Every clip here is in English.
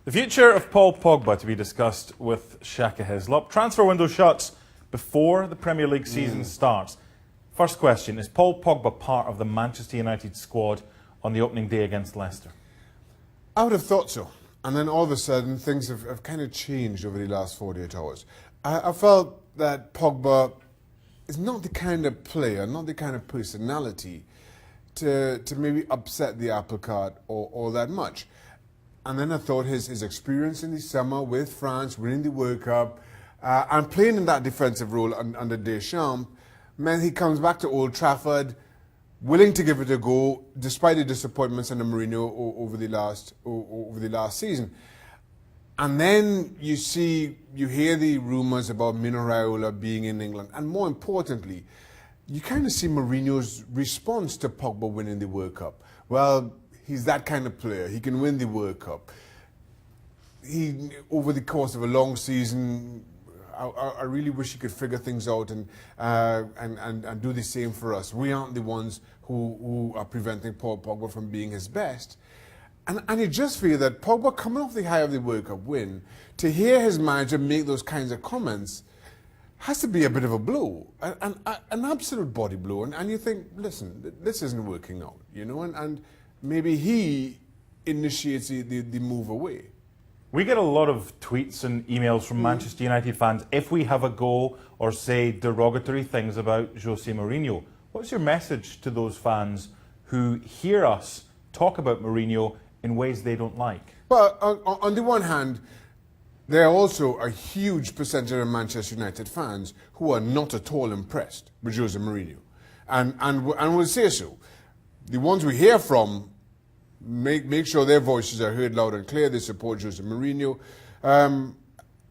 The future of Paul Pogba to be discussed with Shaka Hislop. Transfer window shuts before the Premier League season starts. First question, is Paul Pogba part of the Manchester United squad on the opening day against Leicester? I would have thought so. And then all of a sudden, things have kind of changed over the last 48 hours. I felt that Pogba is not the kind of player, not the kind of personality to maybe upset the apple cart all that much. And then I thought his experience in the summer with France, winning the World Cup, and playing in that defensive role under Deschamps, meant he comes back to Old Trafford, willing to give it a go, despite the disappointments under Mourinho over the last season. And then you hear the rumours about Mino Raiola being in England, and more importantly, you kind of see Mourinho's response to Pogba winning the World Cup. Well, he's that kind of player. He can win the World Cup. He, over the course of a long season, I really wish he could figure things out and do the same for us. We aren't the ones who are preventing Paul Pogba from being his best. And you just feel that Pogba, coming off the high of the World Cup win, to hear his manager make those kinds of comments has to be a bit of a blow, an absolute body blow. And you think, listen, this isn't working out, you know, and maybe he initiates the move away. We get a lot of tweets and emails from Manchester United fans if we have a go or say derogatory things about Jose Mourinho. What's your message to those fans who hear us talk about Mourinho in ways they don't like? Well, on the one hand, there are also a huge percentage of Manchester United fans who are not at all impressed with Jose Mourinho. And will say so. The ones we hear from make sure their voices are heard loud and clear. They support Jose Mourinho.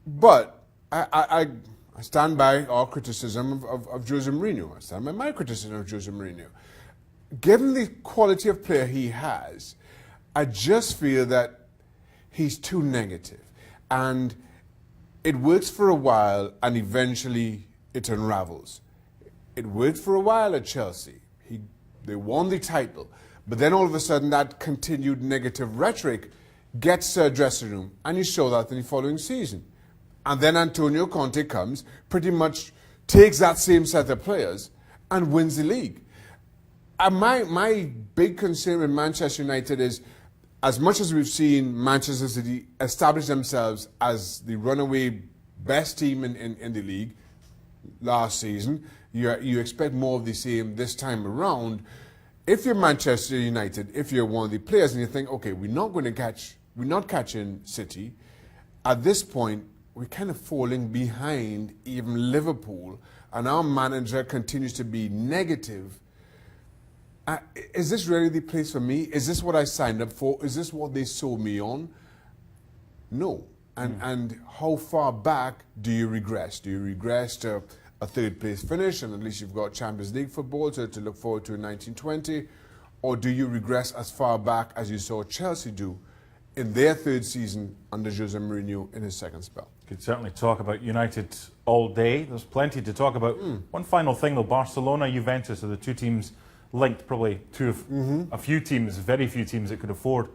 But I stand by our criticism of Jose Mourinho. I stand by my criticism of Jose Mourinho. Given the quality of player he has, I just feel that he's too negative. And it works for a while and eventually it unravels. It worked for a while at Chelsea. They won the title. But then all of a sudden that continued negative rhetoric gets to a dressing room, and you saw that in the following season. And then Antonio Conte comes, pretty much takes that same set of players and wins the league. And my big concern with Manchester United is, as much as we've seen Manchester City establish themselves as the runaway best team in the league last season, you expect more of the same this time around. If you're Manchester United, if you're one of the players and you think, okay, we're not catching City, at this point, we're kind of falling behind even Liverpool, and our manager continues to be negative. Is this really the place for me? Is this what I signed up for? Is this what they sold me on? No. And how far back do you regress? Do you regress to a third place finish and at least you've got Champions League football to look forward to in 1920? Or do you regress as far back as you saw Chelsea do in their third season under Jose Mourinho in his second spell? Could certainly talk about United all day. There's plenty to talk about. One final thing though, Barcelona, Juventus are the two teams linked, probably two of a few teams, very few teams that could afford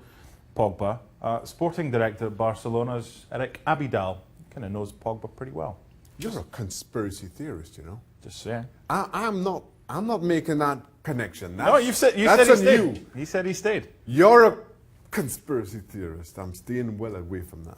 Pogba. Sporting director at Barcelona is Eric Abidal. Kind of knows Pogba pretty well. You're a conspiracy theorist, you know. Just saying. I'm not making that connection. No, you said he on stayed. You. He said he stayed. You're a conspiracy theorist. I'm staying well away from that.